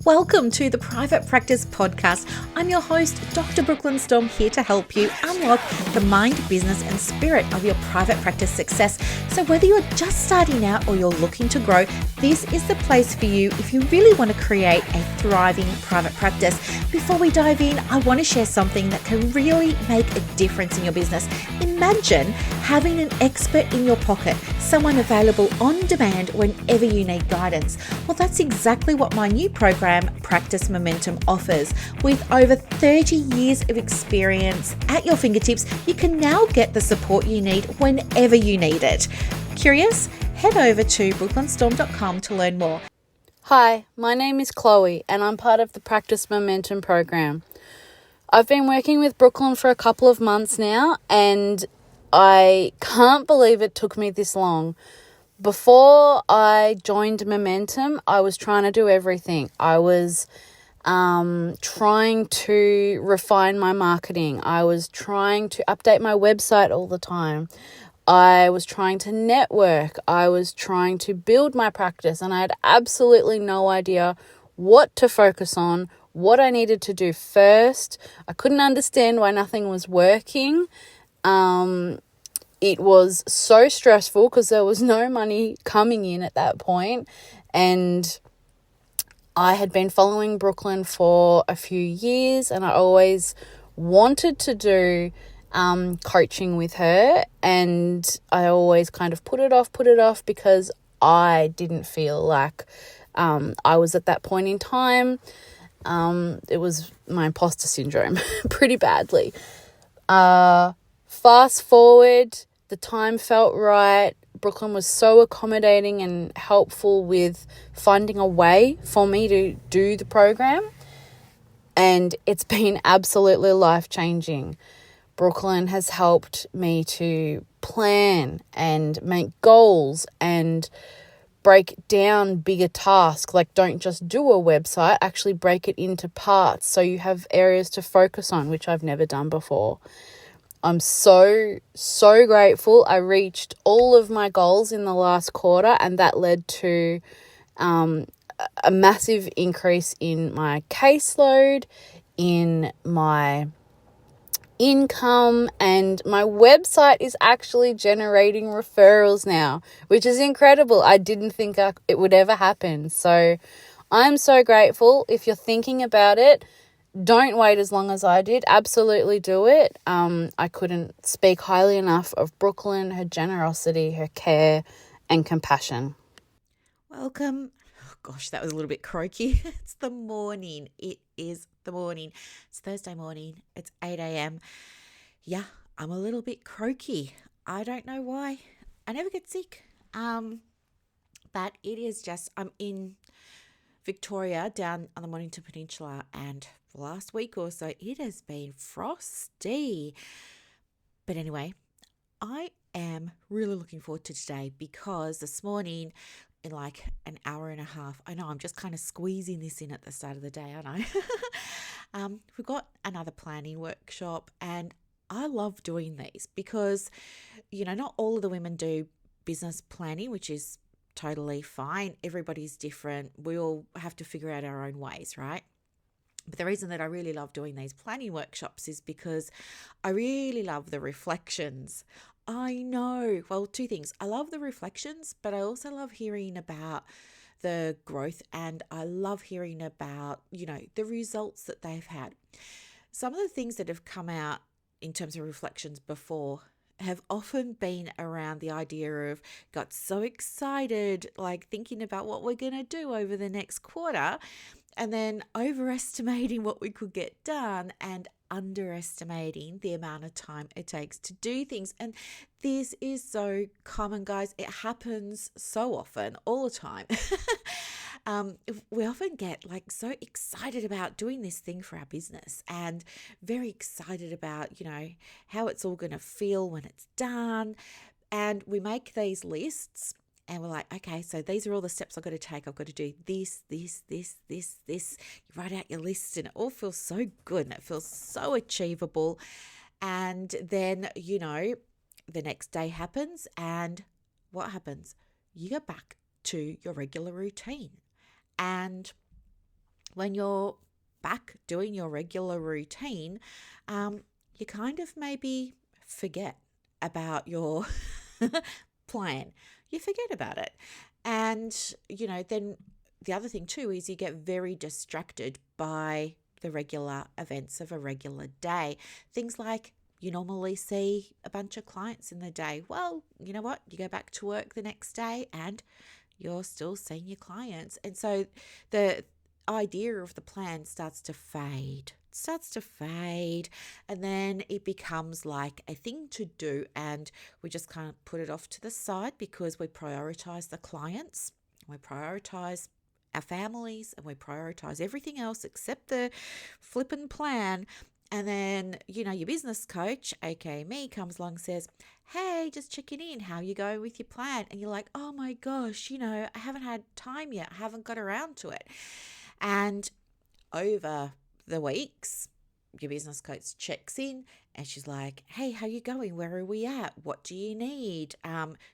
Welcome to the Private Practice Podcast. I'm your host, Dr. Brooklyn Storme, here to help you unlock the mind, business, and spirit of your private practice success. So whether you're just starting out or you're looking to grow, this is the place for you if you really want to create a thriving private practice. Before we dive in, I want to share something that can really make a difference in your business. Imagine having an expert in your pocket, someone available on demand whenever you need guidance. Well, that's exactly what my new program, Practice Momentum, offers. With over 30 years of experience at your fingertips, you can now get the support you need whenever you need it. Curious? Head over to brooklynstorme.com to learn more. Hi, my name is Chloe and I'm part of the Practice Momentum program. I've been working with Brooklyn for a couple of months now and I can't believe it took me this long. Before I joined Momentum, I was trying to do everything. I was trying to refine my marketing. I was trying to update my website all the time. I was trying to network. I was trying to build my practice, and I had absolutely no idea what to focus on, what I needed to do first. I couldn't understand why nothing was working. It was so stressful because there was no money coming in at that point, and I had been following Brooklyn for a few years and I always wanted to do coaching with her, and I always kind of put it off because I didn't feel like I was at that point in time. It was my imposter syndrome pretty badly. Fast forward, the time felt right. Brooklyn was so accommodating and helpful with finding a way for me to do the program, and it's been absolutely life-changing. Brooklyn has helped me to plan and make goals and break down bigger tasks. Like, don't just do a website, actually break it into parts so you have areas to focus on, which I've never done before. I'm so grateful. I reached all of my goals in the last quarter, and that led to a massive increase in my caseload, in my income, and my website is actually generating referrals now, which is incredible. I didn't think it would ever happen. So I'm so grateful. If you're thinking about it, don't wait as long as I did. Absolutely do it. I couldn't speak highly enough of Brooklyn, her generosity, her care, and compassion. Welcome. Oh, gosh, that was a little bit croaky. It's the morning. It is the morning. It's Thursday morning. It's 8 a.m. Yeah, I'm a little bit croaky. I don't know why. I never get sick. But it is just, I'm in Victoria down on the Mornington Peninsula, and for the last week or so it has been frosty. But anyway, I am really looking forward to today because this morning, in like an hour and a half, I know I'm just kind of squeezing this in at the start of the day, aren't I? We've got another planning workshop, and I love doing these because, you know, not all of the women do business planning, which is totally fine. Everybody's different. We all have to figure out our own ways, right? But the reason that I really love doing these planning workshops is because I really love the reflections. I know. Well, two things. I love the reflections, but I also love hearing about the growth, and I love hearing about, you know, the results that they've had. Some of the things that have come out in terms of reflections before have often been around the idea of got so excited, like thinking about what we're going to do over the next quarter, and then overestimating what we could get done and underestimating the amount of time it takes to do things. And this is so common, guys. It happens so often, all the time. We often get like so excited about doing this thing for our business and very excited about, you know, how it's all going to feel when it's done. And we make these lists and we're like, okay, so these are all the steps I've got to take. I've got to do this. You write out your list and it all feels so good and it feels so achievable. And then, you know, the next day happens and what happens? You go back to your regular routine. And when you're back doing your regular routine, you kind of maybe forget about your plan. You forget about it. And, then the other thing too is you get very distracted by the regular events of a regular day. Things like you normally see a bunch of clients in the day. Well, you know what? You go back to work the next day and you're still seeing your clients. And so the idea of the plan starts to fade. And then it becomes like a thing to do, and we just kind of put it off to the side because we prioritize the clients, we prioritize our families, and we prioritize everything else except the flippin' plan. And then, your business coach, aka me, comes along and says, hey, just checking in. How you going with your plan? And you're like, oh my gosh, I haven't had time yet. I haven't got around to it. And over the weeks, your business coach checks in and she's like, hey, how you going? Where are we at? What do you need?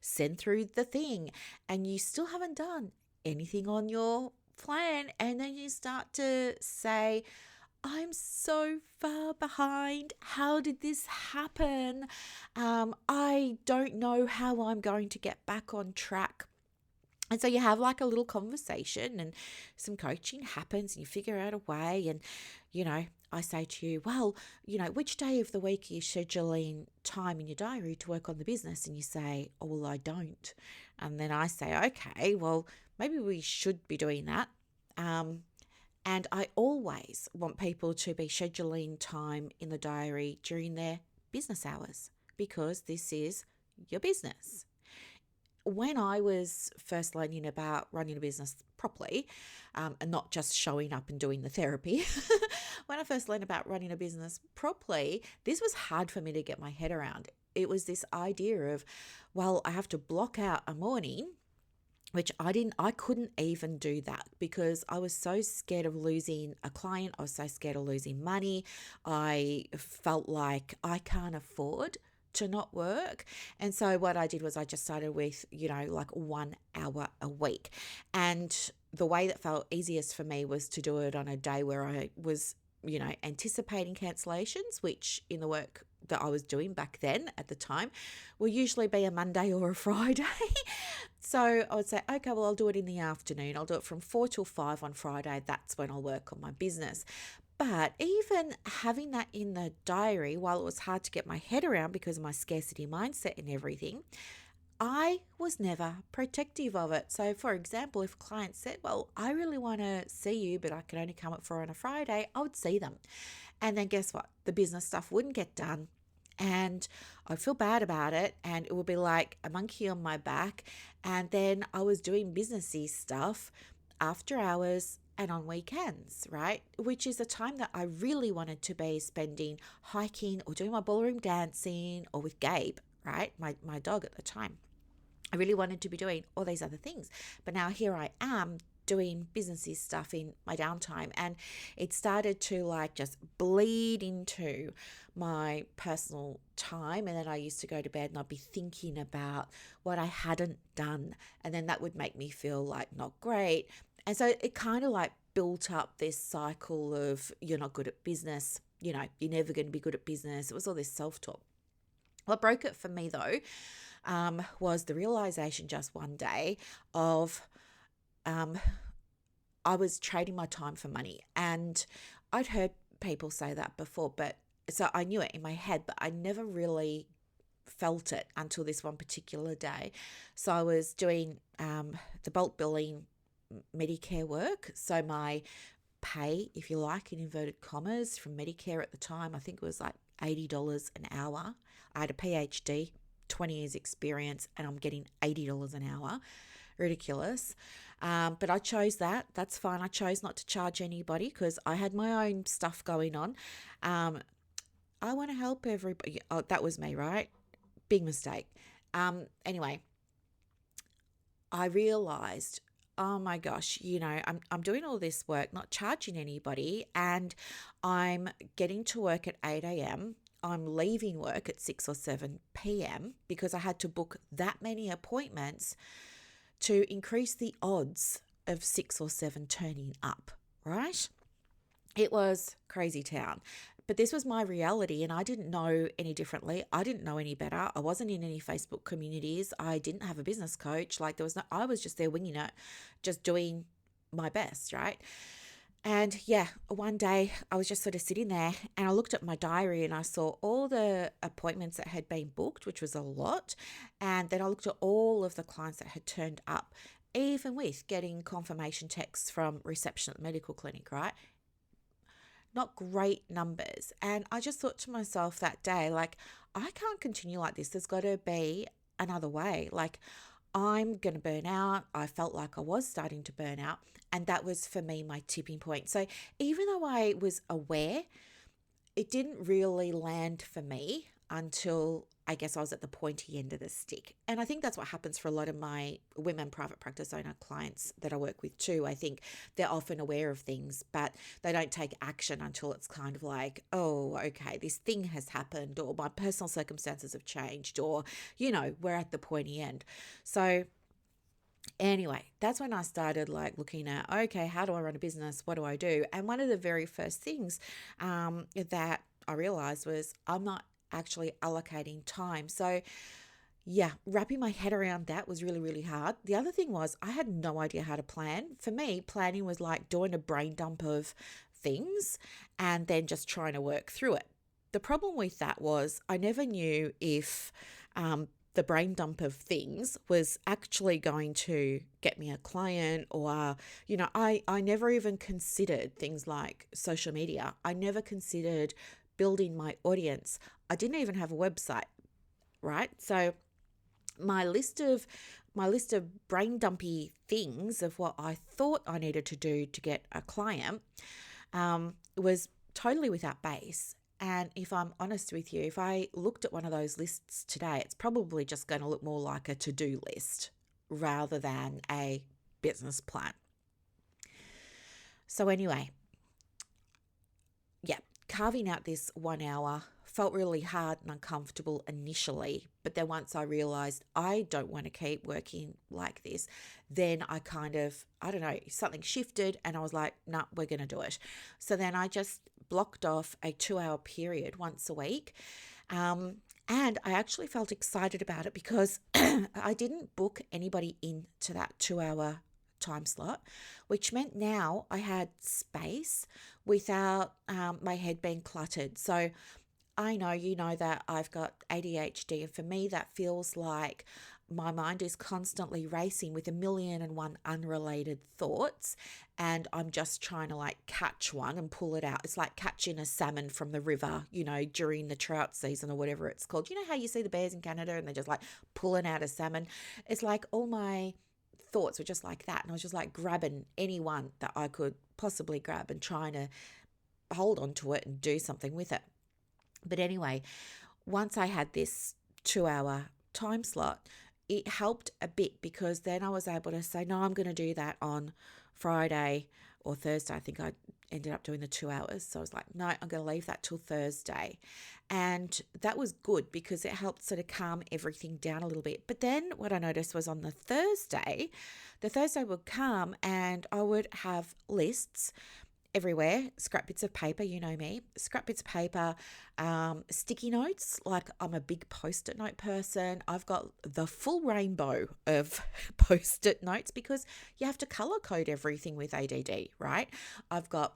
Send through the thing. And you still haven't done anything on your plan. And then you start to say, I'm so far behind. How did this happen? I don't know how I'm going to get back on track. And so you have like a little conversation and some coaching happens and you figure out a way. And, I say to you, well, which day of the week are you scheduling time in your diary to work on the business? And you say, oh, well, I don't. And then I say, okay, well, maybe we should be doing that. And I always want people to be scheduling time in the diary during their business hours because this is your business. When I was first learning about running a business properly, and not just showing up and doing the therapy, when I first learned about running a business properly, this was hard for me to get my head around. It was this idea of, well, I have to block out a morning, which I couldn't even do that because I was so scared of losing a client. I was so scared of losing money. I felt like I can't afford to not work. And so what I did was I just started with, like 1 hour a week. And the way that felt easiest for me was to do it on a day where I was, anticipating cancellations, which in the work that I was doing back then at the time will usually be a Monday or a Friday. So I would say, okay, well, I'll do it in the afternoon. I'll do it from 4 till 5 on Friday. That's when I'll work on my business. But even having that in the diary, while it was hard to get my head around because of my scarcity mindset and everything, I was never protective of it. So, for example, if a client said, well, I really want to see you, but I can only come up for on a Friday, I would see them. And then guess what? The business stuff wouldn't get done. And I'd feel bad about it. And it would be like a monkey on my back. And then I was doing businessy stuff after hours and on weekends, right? Which is a time that I really wanted to be spending hiking or doing my ballroom dancing or with Gabe, right? My dog at the time. I really wanted to be doing all these other things. But now here I am doing businessy stuff in my downtime, and it started to like just bleed into my personal time. And then I used to go to bed and I'd be thinking about what I hadn't done, and then that would make me feel like not great. And so it kind of like built up this cycle of you're not good at business, you're never going to be good at business. It was all this self-talk. What broke it for me though was the realization just one day of I was trading my time for money. And I'd heard people say that before, but so I knew it in my head, but I never really felt it until this one particular day. So I was doing the bulk billing Medicare work. So my pay, if you like, in inverted commas, from Medicare at the time, I think it was like $80 an hour. I had a PhD, 20 years experience, and I'm getting $80 an hour. Ridiculous. But I chose that. That's fine. I chose not to charge anybody because I had my own stuff going on. I want to help everybody. Oh, that was me, right? Big mistake. Anyway, I realized, oh my gosh, I'm doing all this work, not charging anybody, and I'm getting to work at 8 a.m. I'm leaving work at 6 or 7 p.m. because I had to book that many appointments to increase the odds of 6 or 7 turning up, right? It was crazy town. But this was my reality, and I didn't know any differently. I didn't know any better. I wasn't in any Facebook communities. I didn't have a business coach. Like, there was no, I was just there winging it, just doing my best, right? And yeah, one day I was just sort of sitting there and I looked at my diary and I saw all the appointments that had been booked, which was a lot. And then I looked at all of the clients that had turned up, even with getting confirmation texts from reception at the medical clinic, right? Not great numbers. And I just thought to myself that day, like, I can't continue like this. There's got to be another way. Like, I'm going to burn out. I felt like I was starting to burn out. And that was for me my tipping point. So even though I was aware, it didn't really land for me until I guess I was at the pointy end of the stick. And I think that's what happens for a lot of my women private practice owner clients that I work with too. I think they're often aware of things, but they don't take action until it's kind of like, oh, okay, this thing has happened, or my personal circumstances have changed, or, we're at the pointy end. So anyway, that's when I started like looking at, okay, how do I run a business? What do I do? And one of the very first things that I realized was I'm not actually allocating time. So yeah, wrapping my head around that was really, really hard. The other thing was I had no idea how to plan. For me, planning was like doing a brain dump of things and then just trying to work through it. The problem with that was I never knew if the brain dump of things was actually going to get me a client, or, I never even considered things like social media. I never considered building my audience. I didn't even have a website, right? So my list of brain dumpy things of what I thought I needed to do to get a client was totally without base. And if I'm honest with you, if I looked at one of those lists today, it's probably just going to look more like a to-do list rather than a business plan. So anyway, yeah, carving out this 1 hour felt really hard and uncomfortable initially. But then once I realized I don't want to keep working like this, then I kind of, I don't know, something shifted and I was like, nah, we're going to do it. So then I just blocked off a 2 hour period once a week. And I actually felt excited about it because I didn't book anybody into that 2 hour time slot, which meant now I had space without my head being cluttered. So I know you know that I've got ADHD, and for me, that feels like my mind is constantly racing with a million and one unrelated thoughts, and I'm just trying to like catch one and pull it out. It's like catching a salmon from the river, during the trout season or whatever it's called. You know how you see the bears in Canada and they're just like pulling out a salmon? It's like all my thoughts were just like that, and I was just like grabbing anyone that I could possibly grab and trying to hold on to it and do something with it. But anyway, once I had this 2 hour time slot, it helped a bit because then I was able to say, no, I'm going to do that on Friday or Thursday. I think I ended up doing the 2 hours. So I was like, no, I'm going to leave that till Thursday. And that was good because it helped sort of calm everything down a little bit. But then what I noticed was on the Thursday would come and I would have lists everywhere, scrap bits of paper, you know me, scrap bits of paper, sticky notes, like I'm a big post-it note person. I've got the full rainbow of post-it notes because you have to color code everything with ADD, right? I've got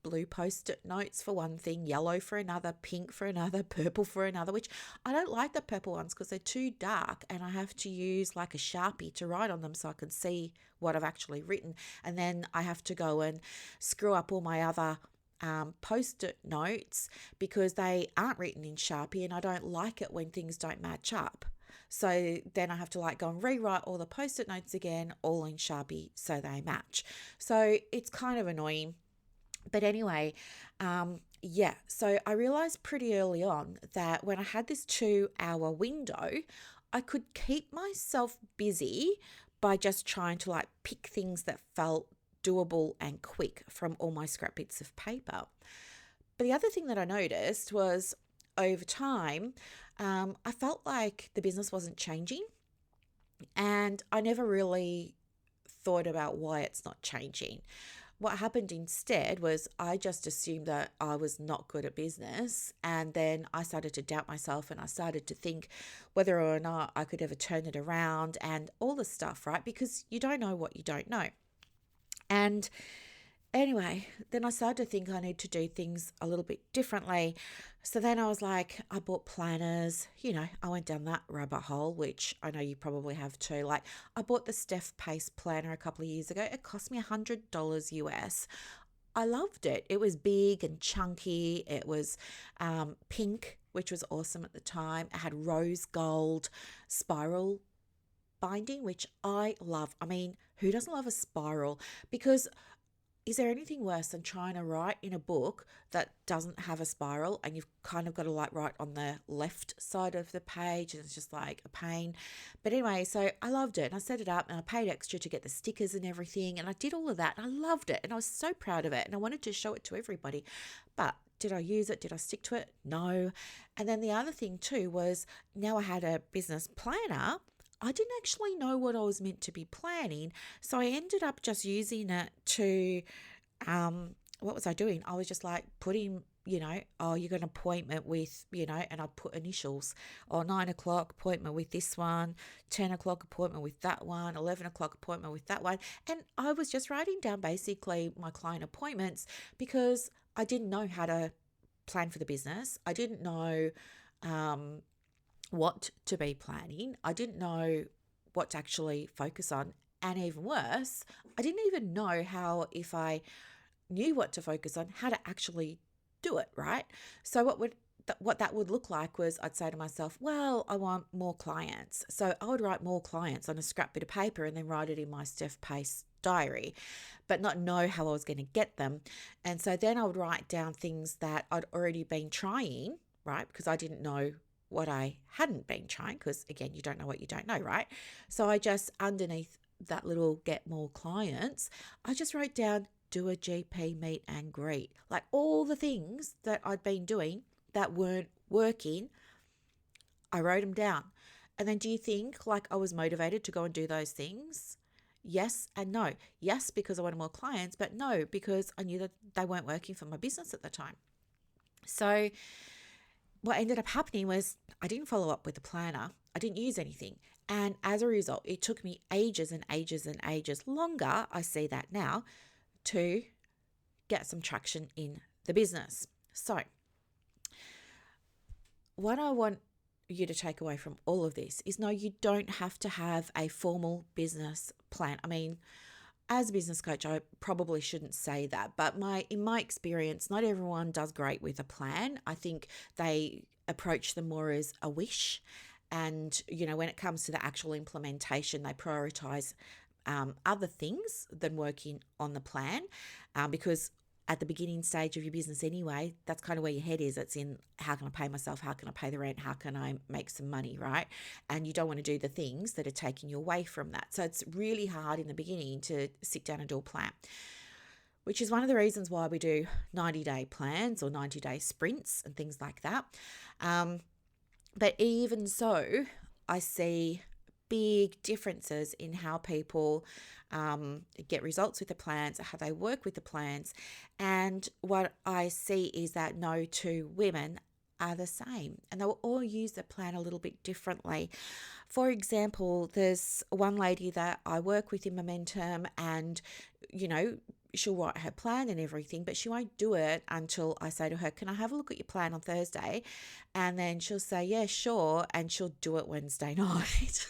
blue post-it notes for one thing, yellow for another, pink for another, purple for another, which I don't like the purple ones because they're too dark and I have to use like a Sharpie to write on them so I can see what I've actually written. And then I have to go and screw up all my other post-it notes because they aren't written in Sharpie and I don't like it when things don't match up. So then I have to like go and rewrite all the post-it notes again, all in Sharpie so they match. So it's kind of annoying. But anyway, so I realized pretty early on that when I had this 2 hour window, I could keep myself busy by just trying to like pick things that felt doable and quick from all my scrap bits of paper. But the other thing that I noticed was over time, I felt like the business wasn't changing, and I never really thought about why it's not changing. what happened instead was I just assumed that I was not good at business. And then I started to doubt myself and I started to think whether or not I could ever turn it around and all the stuff, right? Because you don't know what you don't know. And anyway, then I started to think I need to do things a little bit differently. So then I was like, I bought planners, I went down that rabbit hole, which I know you probably have too. Like, I bought the Steph Pace planner a couple of years ago. It cost me $100 US. I loved it. It was big and chunky. It was pink, which was awesome at the time. It had rose gold spiral binding, which I love. I mean, who doesn't love a spiral? Because is there anything worse than trying to write in a book that doesn't have a spiral and you've kind of got to like write on the left side of the page and it's just like a pain? But anyway, so I loved it and I set it up and I paid extra to get the stickers and everything and I did all of that and I loved it and I was so proud of it and I wanted to show it to everybody. But did I use it? Did I stick to it? No. And then the other thing too was now I had a business planner. I didn't actually know what I was meant to be planning. So I ended up just using it to, what was I doing? I was just like putting, oh, you got an appointment with, and I put initials, or 9 o'clock appointment with this one, 10 o'clock appointment with that one, 11 o'clock appointment with that one. And I was just writing down basically my client appointments because I didn't know how to plan for the business. I didn't know, what to be planning. I didn't know what to actually focus on. And even worse, I didn't even know how, if I knew what to focus on, how to actually do it, right? So what that would look like was I'd say to myself, well, I want more clients. So I would write more clients on a scrap bit of paper and then write it in my Steph Pace diary, but not know how I was going to get them. And so then I would write down things that I'd already been trying, right? Because I didn't know what I hadn't been trying, because again, you don't know what you don't know, right? So I just, underneath that little get more clients, I just wrote down do a GP meet and greet, like all the things that I'd been doing that weren't working. I wrote them down. And then do you think like I was motivated to go and do those things? Yes and no. Yes, because I wanted more clients, but no, because I knew that they weren't working for my business at the time. So what ended up happening was I didn't follow up with a planner. I didn't use anything. And as a result, it took me ages and ages and ages longer, I see that now, to get some traction in the business. So what I want you to take away from all of this is, no, you don't have to have a formal business plan. I mean, as a business coach, I probably shouldn't say that, but in my experience, not everyone does great with a plan. I think they approach them more as a wish. And, when it comes to the actual implementation, they prioritize other things than working on the plan, because at the beginning stage of your business anyway, that's kind of where your head is. It's in, how can I pay myself? How can I pay the rent? How can I make some money, right? And you don't want to do the things that are taking you away from that. So it's really hard in the beginning to sit down and do a plan, which is one of the reasons why we do 90-day plans or 90-day sprints and things like that. But even so, I see big differences in how people get results with the plans, how they work with the plans. And what I see is that no two women are the same, and they will all use the plan a little bit differently. For example, there's one lady that I work with in Momentum, and she'll write her plan and everything, but she won't do it until I say to her, can I have a look at your plan on Thursday? And then she'll say, yeah, sure. And she'll do it Wednesday night.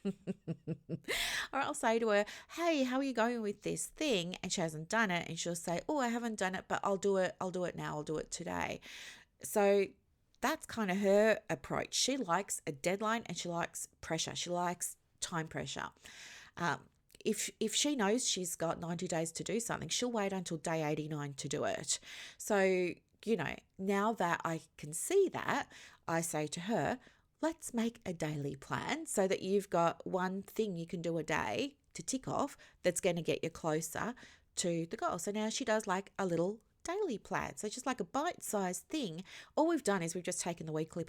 Or I'll say to her, hey, how are you going with this thing? And she hasn't done it. And she'll say, oh, I haven't done it, but I'll do it now. I'll do it today. So that's kind of her approach. She likes a deadline and she likes pressure. She likes time pressure. If she knows she's got 90 days to do something, she'll wait until day 89 to do it. So, now that I can see that, I say to her, let's make a daily plan so that you've got one thing you can do a day to tick off that's going to get you closer to the goal. So now she does like a little daily plan. So just like a bite-sized thing. All we've done is we've just taken the weekly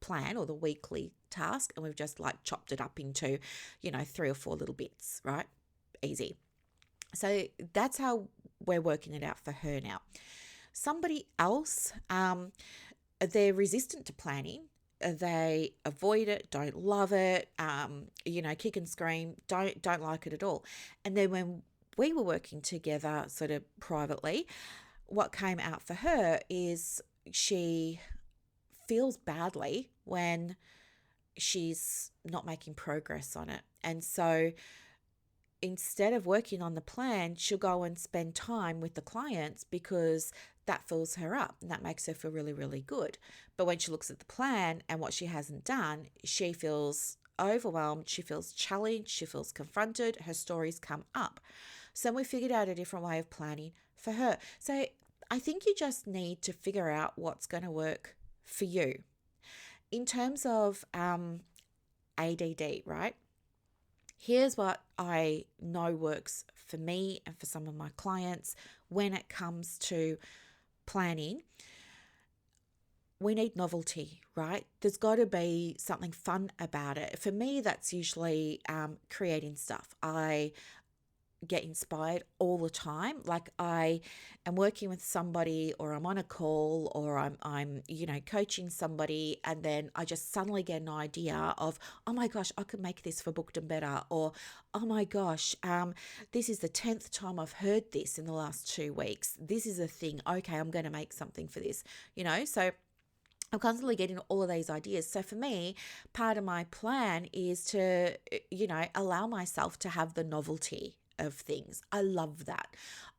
plan or the weekly task, and we've just like chopped it up into, 3 or 4 little bits, right? Easy. So that's how we're working it out for her now. Somebody else, they're resistant to planning. They avoid it, don't love it, kick and scream, don't like it at all. And then when we were working together sort of privately, what came out for her is she feels badly when she's not making progress on it. And so instead of working on the plan, she'll go and spend time with the clients because that fills her up and that makes her feel really, really good. But when she looks at the plan and what she hasn't done, she feels overwhelmed, she feels challenged, she feels confronted, her stories come up. So we figured out a different way of planning for her. So I think you just need to figure out what's going to work for you. In terms of ADD, right? Here's what I know works for me and for some of my clients when it comes to planning. We need novelty, right? There's got to be something fun about it. For me, that's usually creating stuff. I get inspired all the time. Like I am working with somebody or I'm on a call or I'm coaching somebody, and then I just suddenly get an idea of, oh my gosh, I could make this for Booked and Better, or oh my gosh, this is the 10th time I've heard this in the last 2 weeks. This is a thing. Okay, I'm going to make something for this, so I'm constantly getting all of these ideas. So for me, part of my plan is to, allow myself to have the novelty of things. I love that.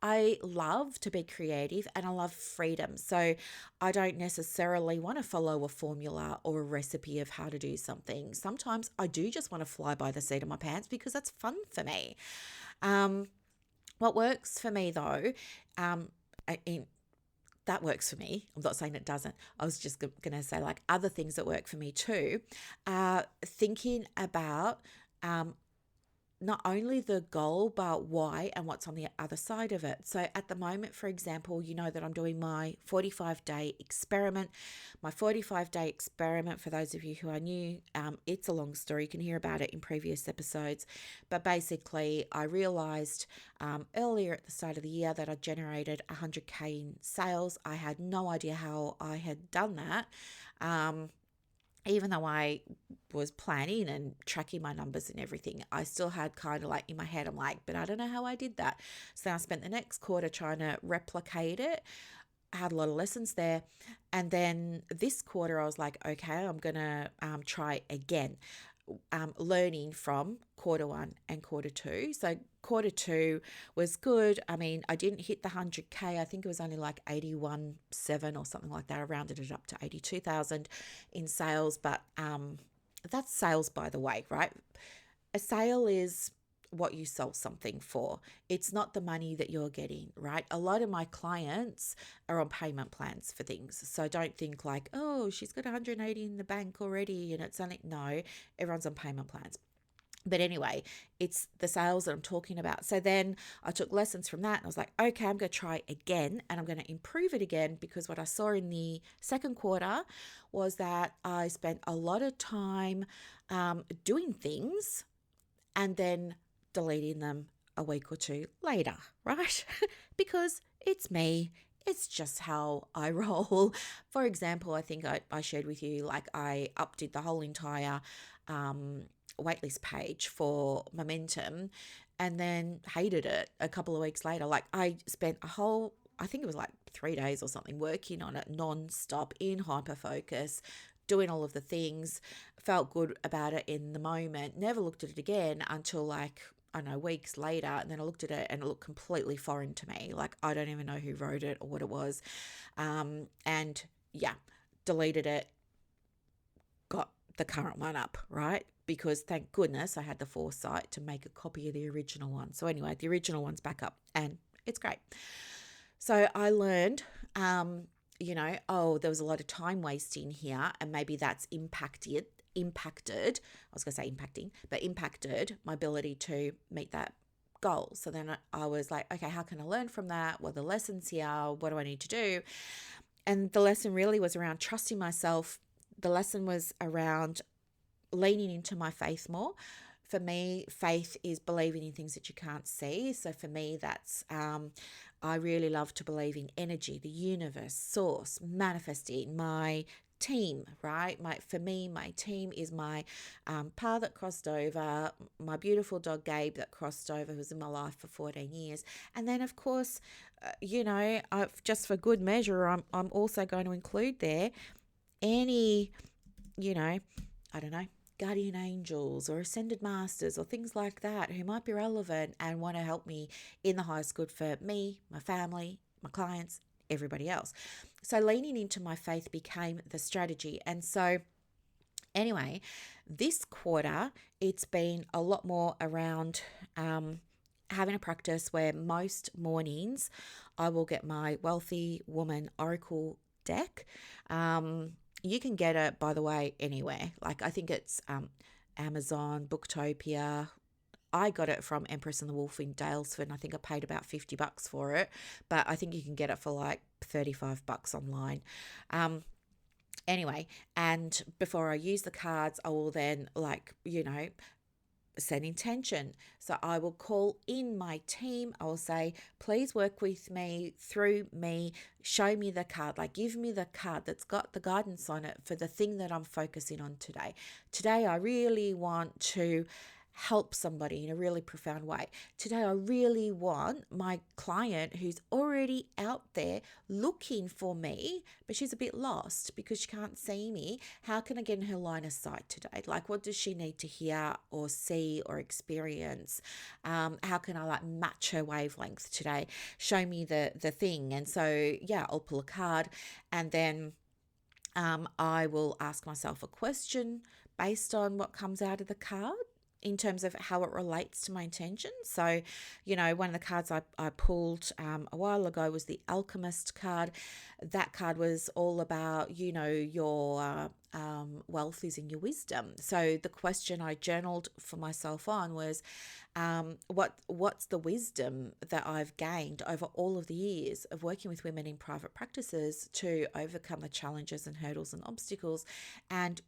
I love to be creative and I love freedom. So I don't necessarily want to follow a formula or a recipe of how to do something. Sometimes I do just want to fly by the seat of my pants because that's fun for me. What works for me though, that works for me. I'm not saying it doesn't. I was just going to say like other things that work for me too. Thinking about not only the goal, but why and what's on the other side of it. So at the moment, for example, you know that I'm doing my 45-day experiment. My 45-day experiment, for those of you who are new, it's a long story. You can hear about it in previous episodes. But basically, I realized earlier at the start of the year that I generated 100K in sales. I had no idea how I had done that. Even though I was planning and tracking my numbers and everything, I still had kind of like in my head, I'm like, but I don't know how I did that. So I spent the next quarter trying to replicate it. I had a lot of lessons there. And then this quarter, I was like, okay, I'm going to try again. Learning from quarter one and quarter two. So quarter two was good. I mean, I didn't hit the 100K. I think it was only like 81.7 or something like that. I rounded it up to 82,000 in sales, but that's sales, by the way, right? A sale is what you sell something for. It's not the money that you're getting, right? A lot of my clients are on payment plans for things. So don't think like, oh, she's got 180 in the bank already and it's only, no, everyone's on payment plans. But anyway, it's the sales that I'm talking about. So then I took lessons from that and I was like, okay, I'm going to try again and I'm going to improve it again, because what I saw in the second quarter was that I spent a lot of time doing things and then deleting them a week or two later, right? Because it's me. It's just how I roll. For example, I think I shared with you, like I updid the whole entire waitlist page for Momentum and then hated it a couple of weeks later. Like I spent I think it was like 3 days or something working on it non-stop in hyper focus, doing all of the things, felt good about it in the moment, never looked at it again until like, I don't know, weeks later. And then I looked at it and it looked completely foreign to me. Like I don't even know who wrote it or what it was. And yeah, deleted it, got the current one up, right? Because thank goodness I had the foresight to make a copy of the original one. So anyway, the original one's back up and it's great. So I learned, there was a lot of time wasting here and maybe that's impacted, I was going to say impacting, but impacted my ability to meet that goal. So then I was like, okay, how can I learn from that? What are the lessons here? What do I need to do? And the lesson really was around trusting myself. The lesson was around leaning into my faith more, for me, faith is believing in things that you can't see. So for me, that's I really love to believe in energy, the universe, source, manifesting, my team, right? For me, my team is my pa that crossed over, my beautiful dog Gabe that crossed over, who was in my life for 14 years, and then of course, just for good measure, I'm also going to include there any, I don't know, guardian angels or ascended masters or things like that who might be relevant and want to help me in the highest good for me, my family, my clients, everybody else. So leaning into my faith became the strategy. And so anyway, this quarter, it's been a lot more around having a practice where most mornings I will get my Wealthy Woman Oracle deck. You can get it, by the way, anywhere. Like I think it's Amazon, Booktopia. I got it from Empress and the Wolf in Dalesford, and I think I paid about $50 for it. But I think you can get it for like $35 online. Anyway, and before I use the cards, I will then set intention. So I will call in my team. I will say, please work with me, through me, show me the card, like give me the card that's got the guidance on it for the thing that I'm focusing on today. Today, I really want to help somebody in a really profound way. Today, I really want my client who's already out there looking for me, but she's a bit lost because she can't see me. How can I get in her line of sight today? Like, what does she need to hear or see or experience? How can I match her wavelength today? Show me the thing. And so, yeah, I'll pull a card and then I will ask myself a question based on what comes out of the card in terms of how it relates to my intention. So, one of the cards I pulled a while ago was the Alchemist card. That card was all about, your wealth is in your wisdom. So the question I journaled for myself on was, what's the wisdom that I've gained over all of the years of working with women in private practices to overcome the challenges and hurdles and obstacles and,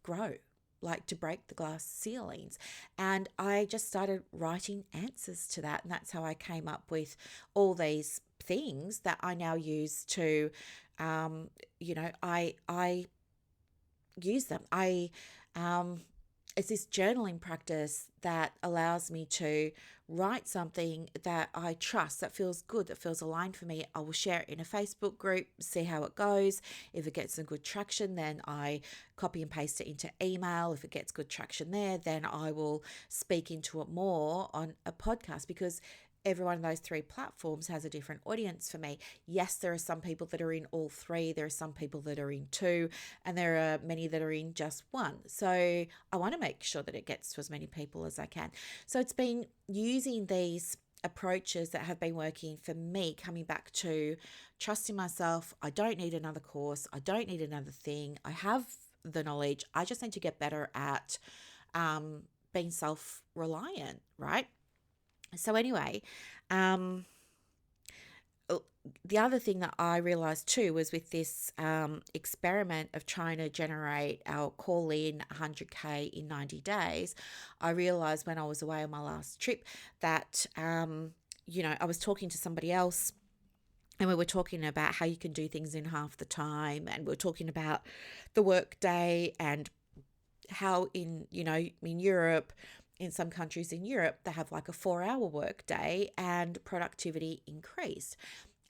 grow, like to break the glass ceilings. And I just started writing answers to that. And that's how I came up with all these things that I now use to, I use them. It's this journaling practice that allows me to write something that I trust, that feels good, that feels aligned for me. I will share it in a Facebook group, see how it goes. If it gets some good traction, then I copy and paste it into email. If it gets good traction there, then I will speak into it more on a podcast, because every one of those three platforms has a different audience for me. Yes, there are some people that are in all three. There are some people that are in two, and there are many that are in just one. So I want to make sure that it gets to as many people as I can. So it's been using these approaches that have been working for me, coming back to trusting myself. I don't need another course. I don't need another thing. I have the knowledge. I just need to get better at being self-reliant, right? So anyway, the other thing that I realized too was with this experiment of trying to generate our call in 100K in 90 days, I realized when I was away on my last trip that, I was talking to somebody else, and we were talking about how you can do things in half the time. And we were talking about the work day and how in Europe, in some countries in Europe, they have like a 4-hour work day and productivity increased.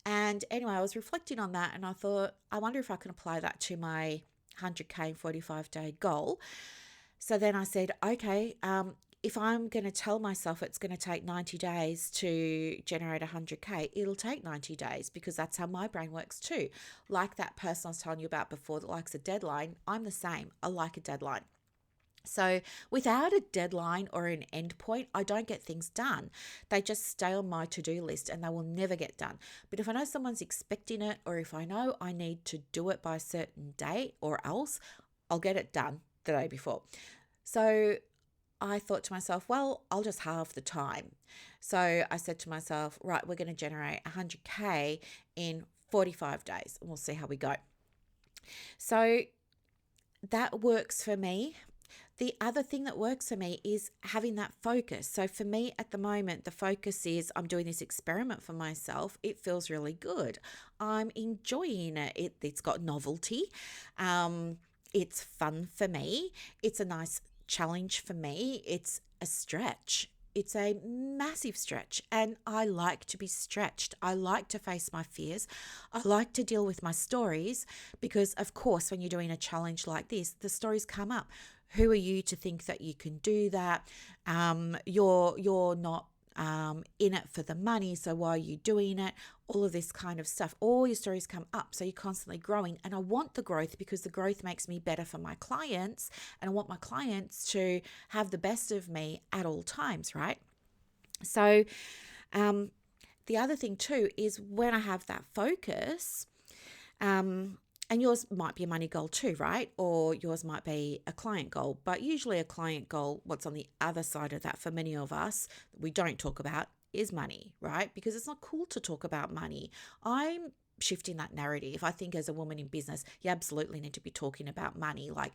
And anyway, I was reflecting on that and I thought, I wonder if I can apply that to my 100K 45-day goal. So then I said, okay, if I'm going to tell myself it's going to take 90 days to generate 100K, it'll take 90 days, because that's how my brain works too. Like that person I was telling you about before that likes a deadline, I'm the same. I like a deadline. So without a deadline or an end point, I don't get things done. They just stay on my to-do list and they will never get done. But if I know someone's expecting it, or if I know I need to do it by a certain date or else, I'll get it done the day before. So I thought to myself, well, I'll just halve the time. So I said to myself, right, we're going to generate 100K in 45 days and we'll see how we go. So that works for me. The other thing that works for me is having that focus. So for me at the moment, the focus is I'm doing this experiment for myself. It feels really good. I'm enjoying it. It's got novelty. It's fun for me. It's a nice challenge for me. It's a stretch. It's a massive stretch, and I like to be stretched. I like to face my fears. I like to deal with my stories because, of course, when you're doing a challenge like this, the stories come up. Who are you to think that you can do that? You're not in it for the money, so why are you doing it? All of this kind of stuff. All your stories come up, so you're constantly growing. And I want the growth because the growth makes me better for my clients, and I want my clients to have the best of me at all times, right? So, the other thing too is when I have that focus, and yours might be a money goal too, right? Or yours might be a client goal. But usually a client goal, what's on the other side of that for many of us, we don't talk about is money, right? Because it's not cool to talk about money. I'm shifting that narrative. I think as a woman in business, you absolutely need to be talking about money. Like,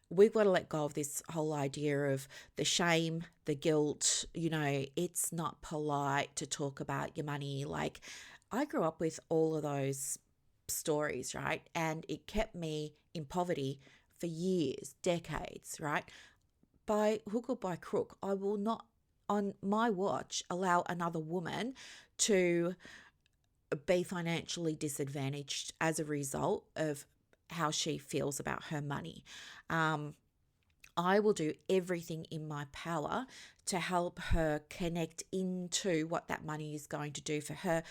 we've got to let go of this whole idea of the shame, the guilt. It's not polite to talk about your money. Like, I grew up with all of those stories, right? And it kept me in poverty for years, decades, right? By hook or by crook, I will not, on my watch, allow another woman to be financially disadvantaged as a result of how she feels about her money. I will do everything in my power to help her connect into what that money is going to do for her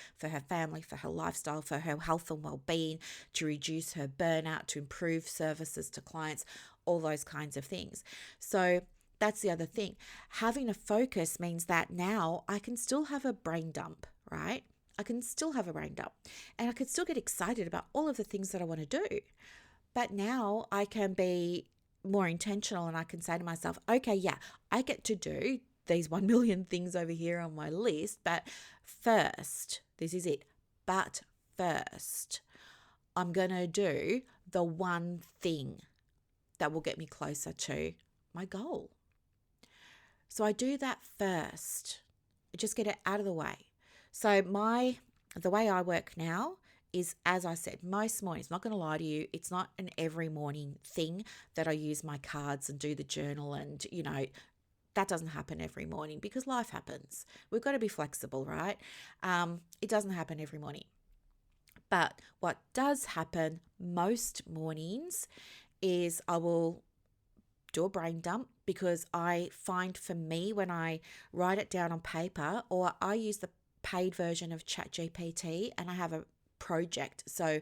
family, for her lifestyle, for her health and well-being, to reduce her burnout, to improve services to clients, all those kinds of things. So that's the other thing. Having a focus means that now I can still have a brain dump, right? I can still have a brain dump, and I can still get excited about all of the things that I want to do. But now I can be more intentional, and I can say to myself, okay, yeah, I get to do these 1 million things over here on my list, but first, this is it. But first, I'm going to do the one thing that will get me closer to my goal. So I do that first. Just get it out of the way. So the way I work now is, as I said, most mornings, I'm not going to lie to you, it's not an every morning thing that I use my cards and do the journal, and, that doesn't happen every morning because life happens. We've got to be flexible, right? It doesn't happen every morning. But what does happen most mornings is I will do a brain dump, because I find for me when I write it down on paper, or I use the paid version of ChatGPT and I have a project. So,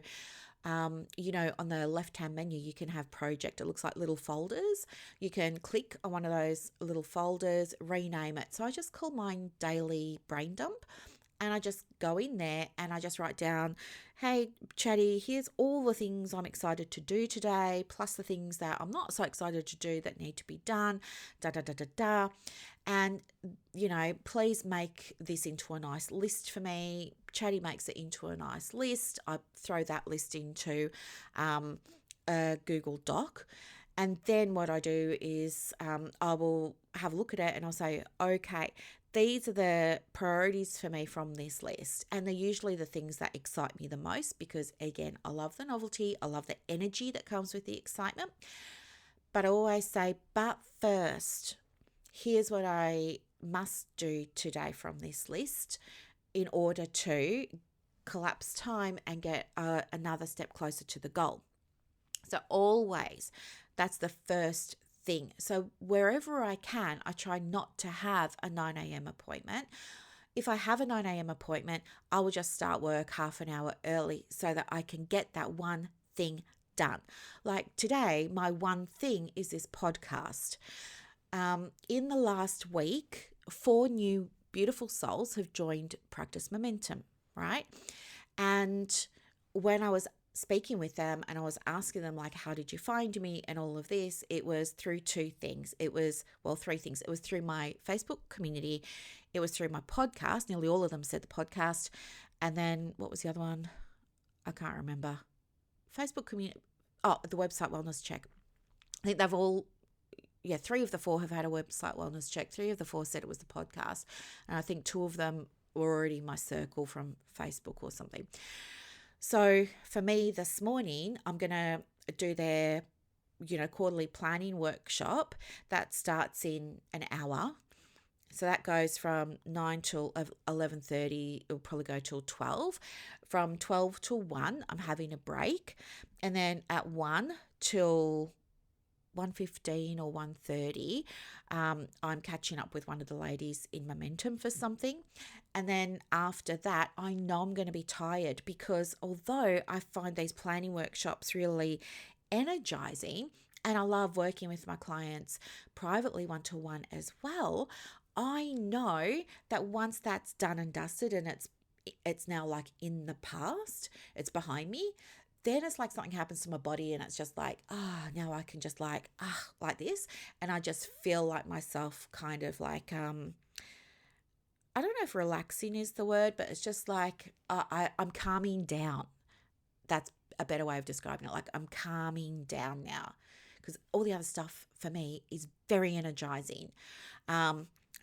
on the left-hand menu, you can have project. It looks like little folders. You can click on one of those little folders, rename it. So I just call mine Daily Brain Dump. And I just go in there and I just write down, hey, Chatty, here's all the things I'm excited to do today, plus the things that I'm not so excited to do that need to be done, And, please make this into a nice list for me. Chatty makes it into a nice list. I throw that list into a Google Doc. And then what I do is I will have a look at it and I'll say, okay, these are the priorities for me from this list. And they're usually the things that excite me the most because, again, I love the novelty. I love the energy that comes with the excitement. But I always say, but first, here's what I must do today from this list in order to collapse time and get another step closer to the goal. So always, that's the first thing. So wherever I can, I try not to have a 9 a.m. appointment. If I have a 9 a.m. appointment, I will just start work half an hour early so that I can get that one thing done. Like today, my one thing is this podcast. In the last week, 4 new beautiful souls have joined Practice Momentum, right? And when I was speaking with them and I was asking them, like, how did you find me and all of this, it was through 2 things. It was, well, 3 things. It was through my Facebook community. It was through my podcast. Nearly all of them said the podcast. And then what was the other one? I can't remember. Facebook community. Oh, the website Wellness Check. I think they've all 3 of the 4 have had a website wellness check. 3 of the 4 said it was the podcast. And I think 2 of them were already in my circle from Facebook or something. So for me this morning, I'm going to do their, quarterly planning workshop that starts in an hour. So that goes from 9 till 11:30. It'll probably go till 12. From 12 till 1, I'm having a break. And then at 1 till 1:15 or 1:30, I'm catching up with one of the ladies in Momentum for something. And then after that, I know I'm going to be tired, because although I find these planning workshops really energizing, and I love working with my clients privately one-to-one as well, I know that once that's done and dusted and it's now like in the past, it's behind me, then it's like something happens to my body and it's just like, now I can just like this. And I just feel like myself kind of like, I don't know if relaxing is the word, but it's just like I'm calming down. That's a better way of describing it. Like I'm calming down now, because all the other stuff for me is very energizing.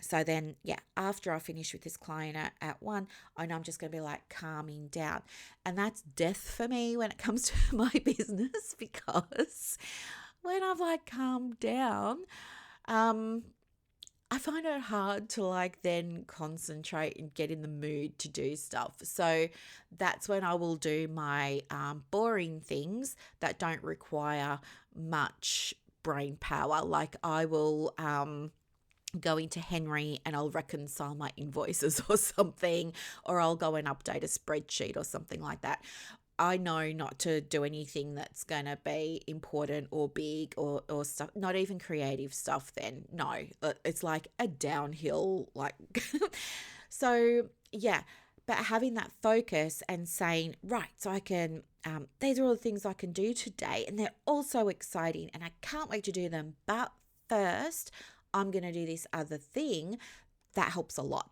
So then, after I finish with this client at 1, I know I'm just going to be like calming down. And that's death for me when it comes to my business, because when I've like calmed down, I find it hard to like then concentrate and get in the mood to do stuff. So that's when I will do my boring things that don't require much brain power. Like I will go into Henry and I'll reconcile my invoices or something, or I'll go and update a spreadsheet or something like that. I know not to do anything that's going to be important or big or stuff, not even creative stuff then. No, it's like a downhill, like, so yeah. But having that focus and saying, right, so I can, these are all the things I can do today, and they're all so exciting and I can't wait to do them. But first, I'm going to do this other thing. That helps a lot.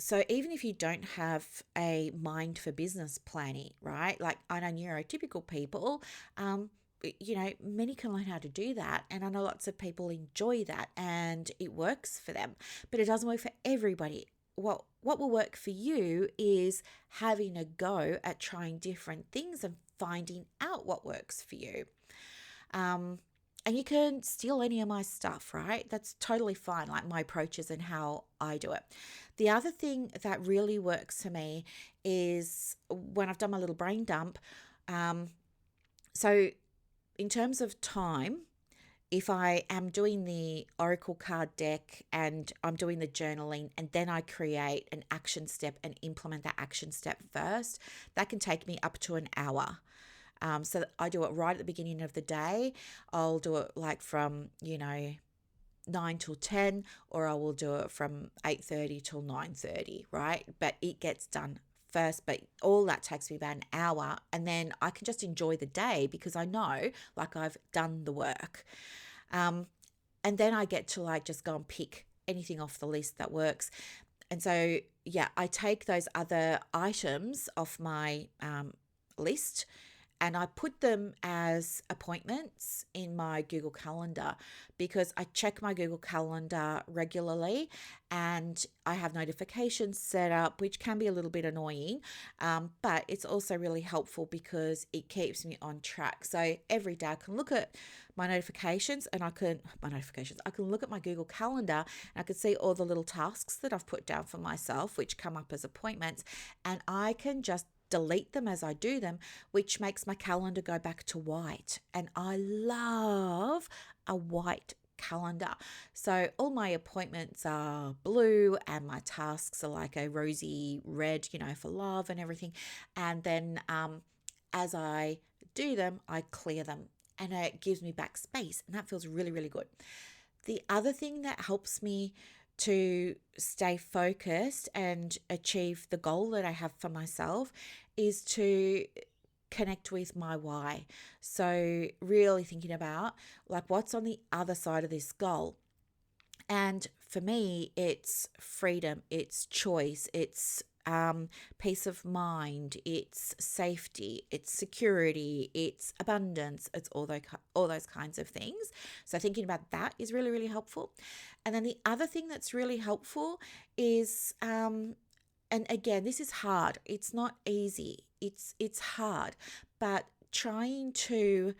So even if you don't have a mind for business planning, right? Like I know neurotypical people, many can learn how to do that. And I know lots of people enjoy that and it works for them, but it doesn't work for everybody. What will work for you is having a go at trying different things and finding out what works for you. And you can steal any of my stuff, right? That's totally fine, like my approaches and how I do it. The other thing that really works for me is when I've done my little brain dump. So in terms of time, if I am doing the Oracle card deck and I'm doing the journaling and then I create an action step and implement that action step first, that can take me up to an hour. So I do it right at the beginning of the day. I'll do it like from, 9 till 10, or I will do it from 8:30 till 9:30, right? But it gets done first, but all that takes me about an hour, and then I can just enjoy the day because I know like I've done the work. And then I get to like just go and pick anything off the list that works. And so, I take those other items off my list and I put them as appointments in my Google Calendar, because I check my Google Calendar regularly and I have notifications set up, which can be a little bit annoying, but it's also really helpful because it keeps me on track. So every day I can look at my notifications and I can look at my Google Calendar and I can see all the little tasks that I've put down for myself, which come up as appointments, and I can just delete them as I do them, which makes my calendar go back to white. And I love a white calendar. So all my appointments are blue and my tasks are like a rosy red, for love and everything. And then as I do them, I clear them and it gives me back space, and that feels really, really good. The other thing that helps me to stay focused and achieve the goal that I have for myself is to connect with my why. So really thinking about like what's on the other side of this goal. And for me, it's freedom, it's choice, it's peace of mind, it's safety, it's security, it's abundance, it's all those kinds of things. So thinking about that is really, really helpful. And then the other thing that's really helpful is, and again, this is hard. It's not easy. It's hard, but trying to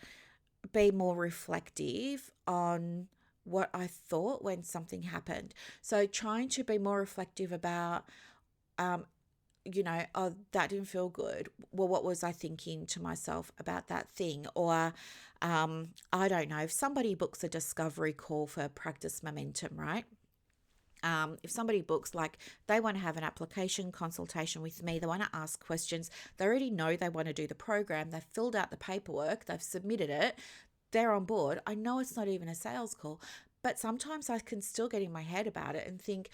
be more reflective on what I thought when something happened. So trying to be more reflective about, oh, that didn't feel good. Well, what was I thinking to myself about that thing? Or, I don't know, if somebody books a discovery call for practice momentum, right? If somebody books, like, they want to have an application consultation with me, they want to ask questions, they already know they want to do the program, they've filled out the paperwork, they've submitted it, they're on board. I know it's not even a sales call, but sometimes I can still get in my head about it and think,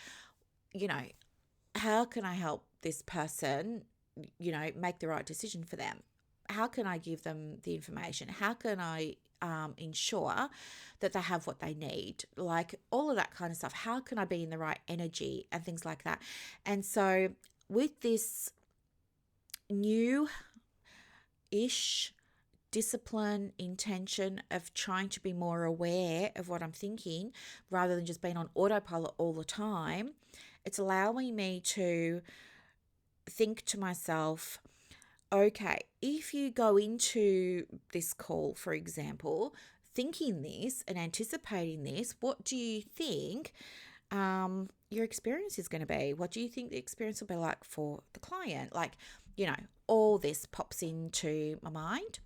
how can I help this person, make the right decision for them? How can I give them the information? How can I ensure that they have what they need? Like, all of that kind of stuff. How can I be in the right energy and things like that? And so with this new-ish discipline, intention of trying to be more aware of what I'm thinking rather than just being on autopilot all the time, it's allowing me to think to myself, okay, if you go into this call, for example, thinking this and anticipating this, what do you think your experience is going to be? What do you think the experience will be like for the client? Like, all this pops into my mind.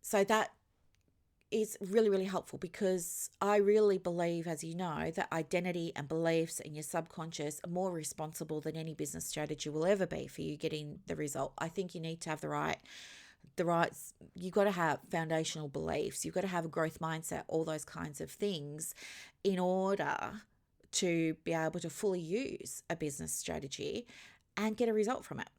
So that is really, really helpful, because I really believe, as you know, that identity and beliefs and your subconscious are more responsible than any business strategy will ever be for you getting the result. I think you need to have the right, you've got to have foundational beliefs, you've got to have a growth mindset, all those kinds of things in order to be able to fully use a business strategy and get a result from it.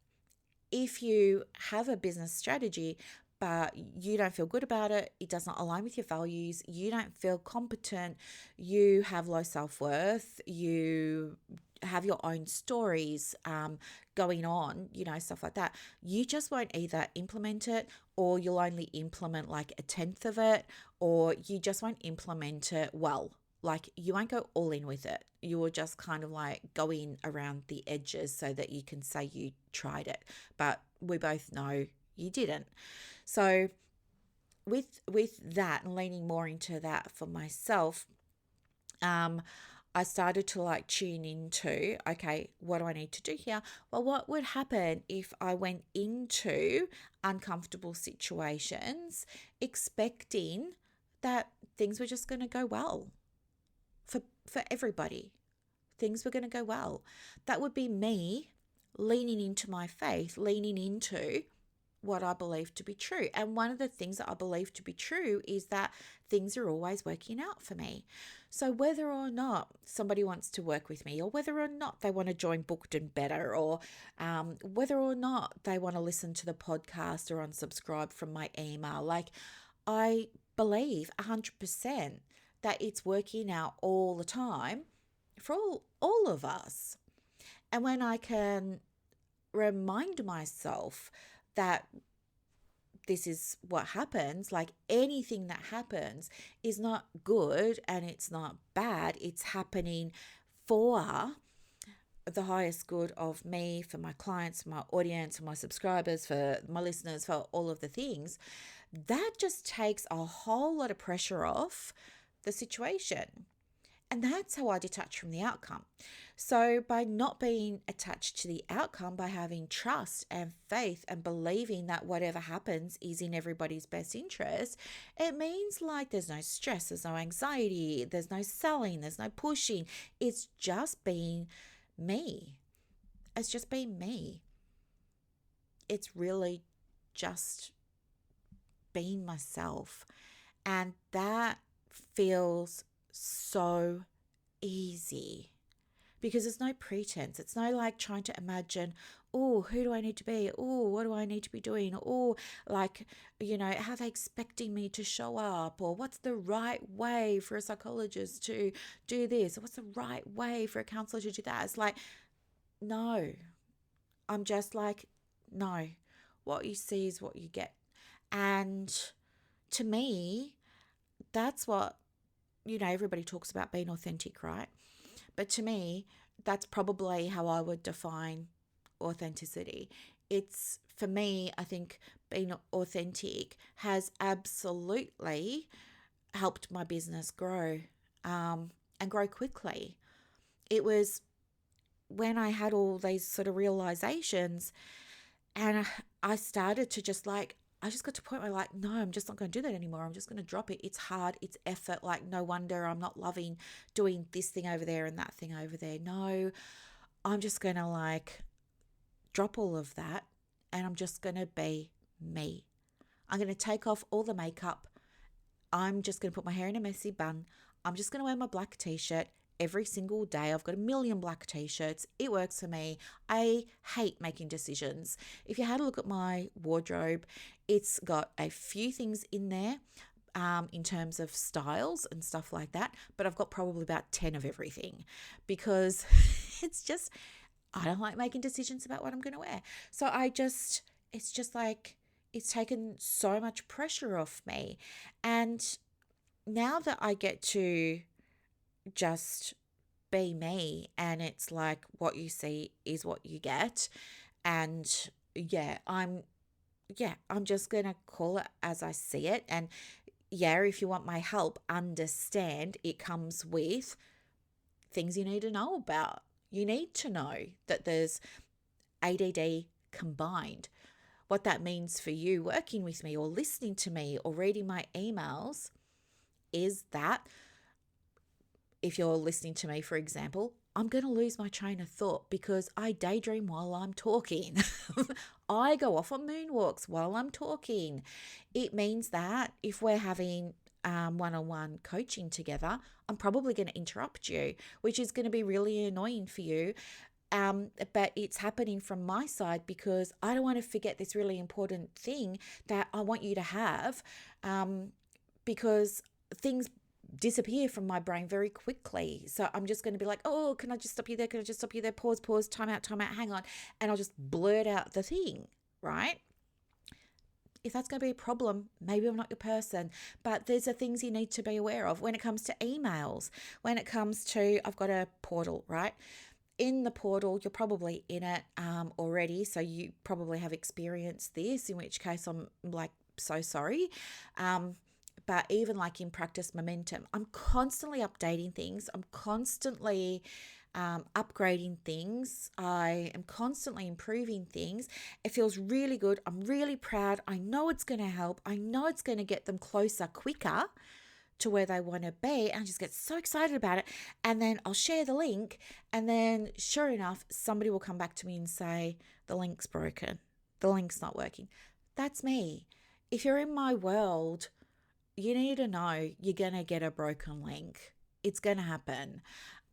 If you have a business strategy but you don't feel good about it, it does not align with your values, you don't feel competent, you have low self-worth, you have your own stories going on, stuff like that, you just won't either implement it, or you'll only implement like a tenth of it, or you just won't implement it well. Like, you won't go all in with it. You will just kind of like go in around the edges so that you can say you tried it. But we both know you didn't. So with that, and leaning more into that for myself, I started to like tune into, okay, what do I need to do here? Well, what would happen if I went into uncomfortable situations expecting that things were just going to go well for everybody? Things were going to go well. That would be me leaning into my faith, leaning into what I believe to be true. And one of the things that I believe to be true is that things are always working out for me. So whether or not somebody wants to work with me, or whether or not they want to join Booked and Better, or whether or not they want to listen to the podcast or unsubscribe from my email, like, I believe 100% that it's working out all the time for all of us. And when I can remind myself that this is what happens, like, anything that happens is not good and it's not bad, it's happening for the highest good of me, for my clients, for my audience, for my subscribers, for my listeners, for all of the things, that just takes a whole lot of pressure off the situation. And that's how I detach from the outcome. So by not being attached to the outcome, by having trust and faith and believing that whatever happens is in everybody's best interest, it means like there's no stress, there's no anxiety, there's no selling, there's no pushing. It's just being me. It's just being me. It's really just being myself. And that feels so easy, because there's no pretense. It's no like trying to imagine, oh, who do I need to be? Oh, what do I need to be doing? Oh, like, how are they expecting me to show up? Or what's the right way for a psychologist to do this? Or what's the right way for a counselor to do that? It's like, no, I'm just like, no, what you see is what you get. And to me, that's what, everybody talks about being authentic, right? But to me, that's probably how I would define authenticity. It's, for me, I think being authentic has absolutely helped my business grow, and grow quickly. It was when I had all these sort of realizations, and I started to just like, I just got to a point where like, no, I'm just not going to do that anymore. I'm just going to drop it. It's hard. It's effort. Like, no wonder I'm not loving doing this thing over there and that thing over there. No, I'm just going to like drop all of that, and I'm just going to be me. I'm going to take off all the makeup. I'm just going to put my hair in a messy bun. I'm just going to wear my black t-shirt every single day. I've got a million black t-shirts. It works for me. I hate making decisions. If you had a look at my wardrobe, it's got a few things in there, in terms of styles and stuff like that, but I've got probably about 10 of everything, because it's just, I don't like making decisions about what I'm going to wear. So it's just like, it's taken so much pressure off me. And now that I get to just be me, and it's like what you see is what you get. And I'm just going to call it as I see it. And if you want my help, understand it comes with things you need to know about. You need to know that there's ADD combined. What that means for you working with me or listening to me or reading my emails is that if you're listening to me, for example, I'm going to lose my train of thought because I daydream while I'm talking. I go off on moonwalks while I'm talking. It means that if we're having one-on-one coaching together, I'm probably going to interrupt you, which is going to be really annoying for you. But it's happening from my side because I don't want to forget this really important thing that I want you to have, because things disappear from my brain very quickly. So I'm just going to be like, oh, can I just stop you there? Can I just stop you there? Pause, time out, hang on. And I'll just blurt out the thing, right? If that's going to be a problem, maybe I'm not your person. But there's the things you need to be aware of when it comes to emails, when it comes to, I've got a portal, right? In the portal, you're probably in it already, so you probably have experienced this, in which case I'm like so sorry. But even like in Practice Momentum, I'm constantly updating things. I'm constantly upgrading things. I am constantly improving things. It feels really good. I'm really proud. I know it's going to help. I know it's going to get them closer quicker to where they want to be, and I just get so excited about it. And then I'll share the link, and then sure enough, somebody will come back to me and say, the link's broken, the link's not working. That's me. If you're in my world, you need to know you're going to get a broken link. It's going to happen.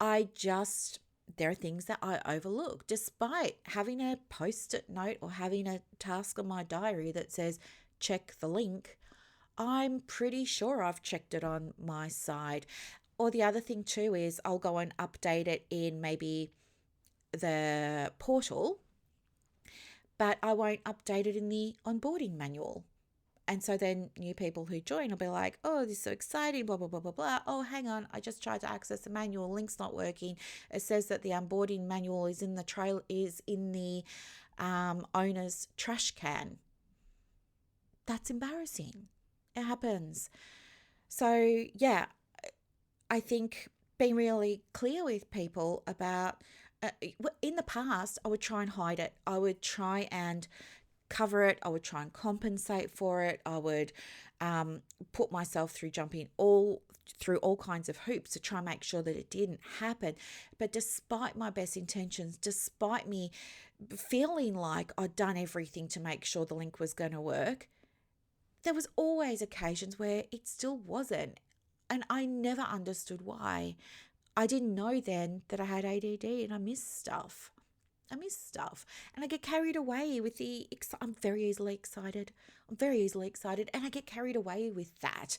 There are things that I overlook, despite having a post-it note or having a task on my diary that says, check the link. I'm pretty sure I've checked it on my side. Or the other thing too is I'll go and update it in maybe the portal, but I won't update it in the onboarding manual. And so then new people who join will be like, oh, this is so exciting, blah, blah, blah, blah, blah. Oh, hang on, I just tried to access the manual, link's not working. It says that the onboarding manual is in the owner's trash can. That's embarrassing. It happens. So, I think being really clear with people about, in the past, I would try and hide it. I would try and cover it. I would try and compensate for it. I would put myself through through all kinds of hoops to try and make sure that it didn't happen. But despite my best intentions, despite me feeling like I'd done everything to make sure the link was going to work, there was always occasions where it still wasn't. And I never understood why. I didn't know then that I had ADD and I missed stuff. And I get carried away with I'm very easily excited. And I get carried away with that.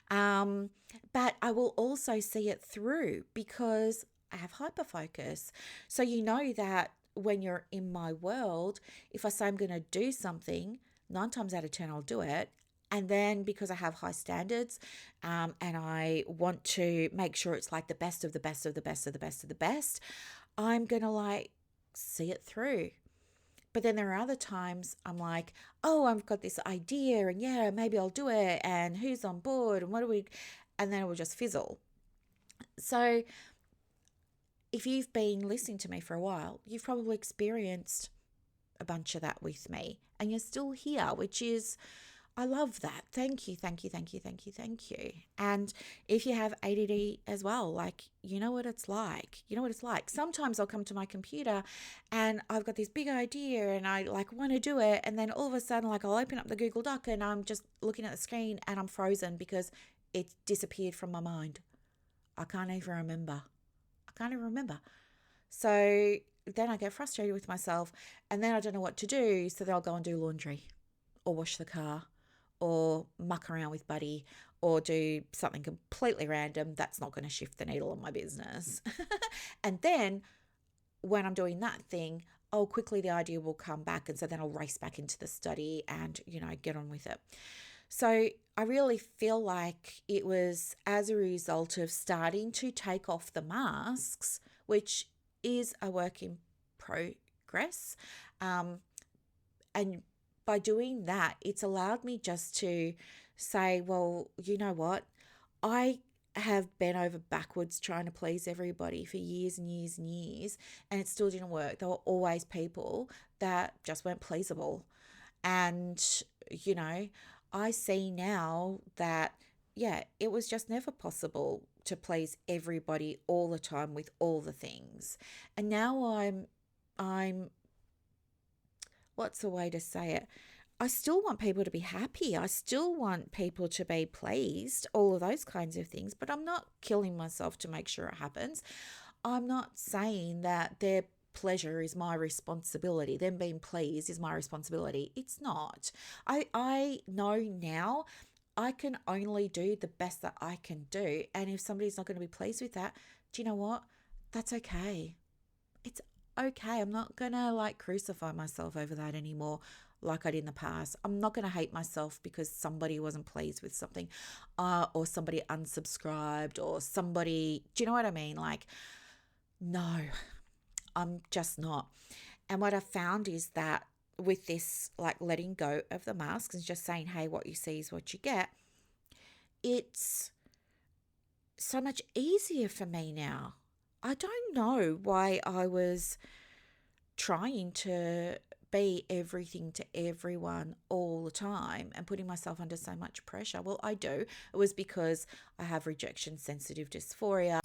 But I will also see it through because I have hyperfocus. So you know that when you're in my world, if I say I'm going to do something, 9 times out of 10 I'll do it. And then because I have high standards and I want to make sure it's like the best of the best of the best of the best of the best, I'm going to like see it through. But then there are other times I'm like, oh, I've got this idea and yeah, maybe I'll do it. And who's on board and and then it will just fizzle. So if you've been listening to me for a while, you've probably experienced a bunch of that with me and you're still here, which is, I love that. Thank you. And if you have ADD as well, like, you know what it's like. Sometimes I'll come to my computer and I've got this big idea and I like want to do it. And then all of a sudden, like I'll open up the Google Doc and I'm just looking at the screen and I'm frozen because it disappeared from my mind. I can't even remember. So then I get frustrated with myself and then I don't know what to do. So then I'll go and do laundry or wash the car or muck around with Buddy or do something completely random that's not going to shift the needle on my business. And then when I'm doing that thing, quickly the idea will come back. And so then I'll race back into the study and, get on with it. So I really feel like it was as a result of starting to take off the masks, which is a work in progress. And by doing that, it's allowed me just to say, well, you know what? I have bent over backwards trying to please everybody for years and years and years, and it still didn't work. There were always people that just weren't pleasable. And, I see now that, it was just never possible to please everybody all the time with all the things. And now I'm what's the way to say it? I still want people to be happy. I still want people to be pleased, all of those kinds of things, but I'm not killing myself to make sure it happens. I'm not saying that their pleasure is my responsibility. Them being pleased is my responsibility. It's not. I know now I can only do the best that I can do. And if somebody's not going to be pleased with that, do you know what? That's okay. It's okay. I'm not going to like crucify myself over that anymore like I did in the past. I'm not going to hate myself because somebody wasn't pleased with something or somebody unsubscribed or somebody, do you know what I mean? Like, no, I'm just not. And what I found is that with this like letting go of the masks and just saying, hey, what you see is what you get, it's so much easier for me now. I don't know why I was trying to be everything to everyone all the time and putting myself under so much pressure. Well, I do. It was because I have rejection sensitive dysphoria.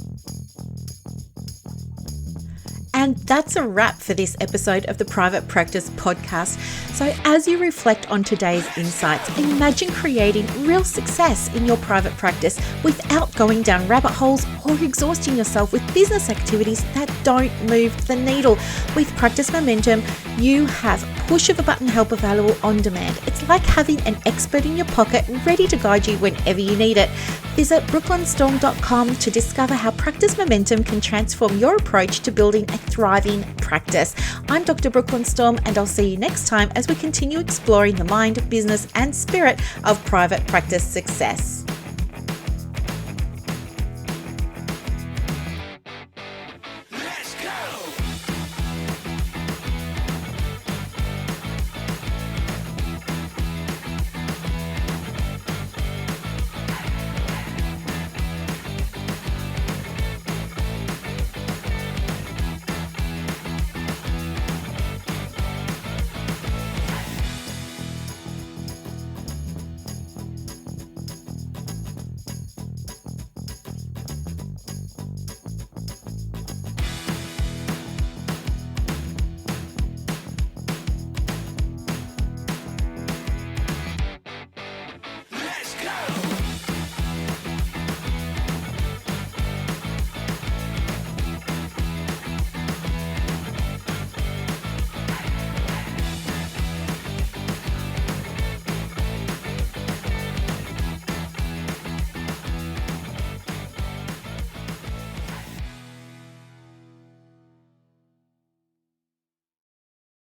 And that's a wrap for this episode of the Private Practice Podcast. So as you reflect on today's insights, imagine creating real success in your private practice without going down rabbit holes or exhausting yourself with business activities that don't move the needle. With Practice Momentum, you have push of a button help available on demand. It's like having an expert in your pocket ready to guide you whenever you need it. Visit brooklynstorme.com to discover how Practice Momentum can transform your approach to building a thriving practice. I'm Dr. Brooklyn Storme, and I'll see you next time as we continue exploring the mind, business, and spirit of private practice success.